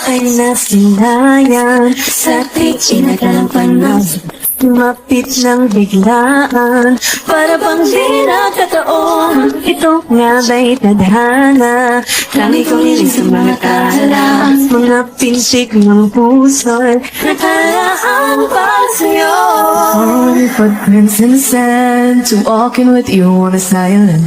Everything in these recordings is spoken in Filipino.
Ay nasinayan sa tinagalang panahon. Lumapit ng biglaan, para bang di nakataon. Ito nga ba'y tadhana? Dami kong hiling sa mga tala, mga pinsik ng puso'y nakalaan para sa'yo. Only footprints in the sand, to walking with you on this island,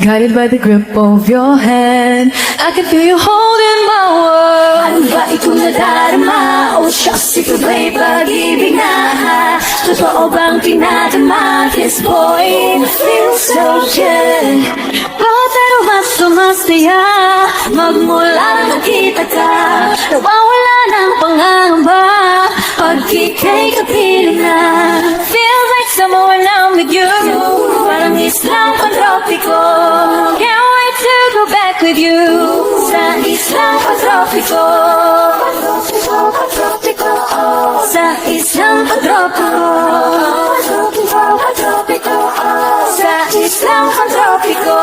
guided by the grip of your hand. I can feel you holding my world. Ano ba itong nadarama? Oh shucks, ito ba'y pag-ibig na? Totoo bang pinadama? This boy feels so good. Bawat araw mas sumasaya, magmula nakita ka, nawawala ng pangamba, pag-ikay kapiling na. Feels like someone I'm with you, parang islang pantropiko. Can't wait to go back with you, sa islang pantropiko. Sa islang pantropiko. Sa islang pantropiko.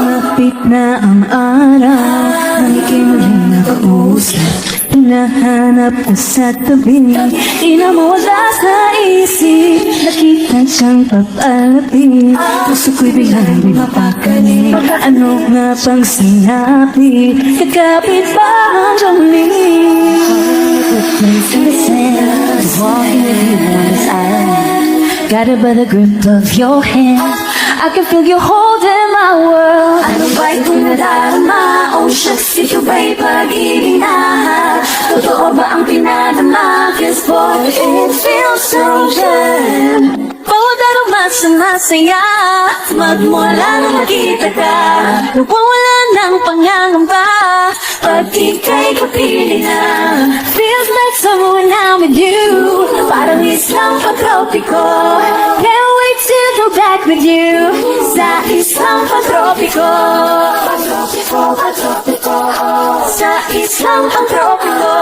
Malapit na ang araw, nangiging muling nakausap. Hinahanap ka sa tabi, di na mawala sa isip. Nakita siyang papalapit, puso ko'y biglang di mapakanin. Ano nga pang sinabi, kakapit pa hanggang Footprints in the sand, walking with you on this island, guided by the grip of your hand. I can feel you holding my world. ano ba itong nadarama? Oh shucks, ito ba'y pag-ibig na? Totoo ba ang pinadama? This boy, it feels so good. Bawat araw mas sumasaya, Magmula nang nakita ka, nawawala ng pangangamba. pag ika'y kapiling na. Feels like someone I'm with you, Parang islang pantropiko. can't wait to go back with you. Sa islang pantropiko. Sa islang pantropiko.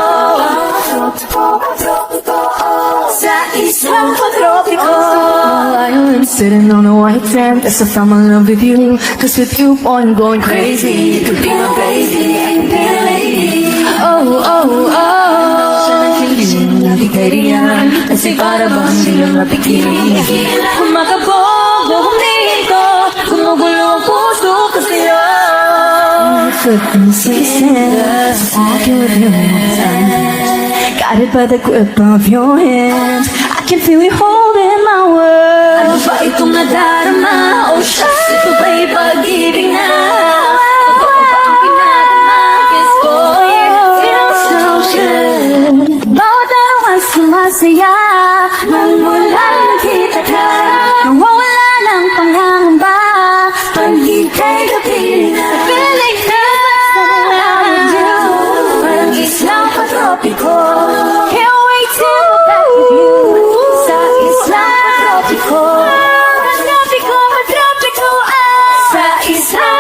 Sa islang pantropiko. I am sitting on a white sand, as if I'm in love with you. Cause with you, boy, I'm going crazy. You could be my baby, I can be a lady. Oh, oh, oh. Siya nang hindi mo nabigarian, kasi para bang hindi lang napigilan. Makabobo, huminto, gumugulo ang puso ko sa'yo. Footprints in the sand, Walking with you all the time, guided by the grip of your hand. I can feel you holding my world. ano ba itong nadarama? Oh shucks, ito ba'y pag-ibig na? Totoo ba ang pinadama? This boy, it feels so good. Bawat araw ay sumasaya, Magmula nakita ka, nawawala ng pangangamba. pag ika'y kapiling na. Feeling na Parang islang pantropiko. can't wait to go back with you. Sa islang pantropiko. Tropico, tropico, ah. Sa islang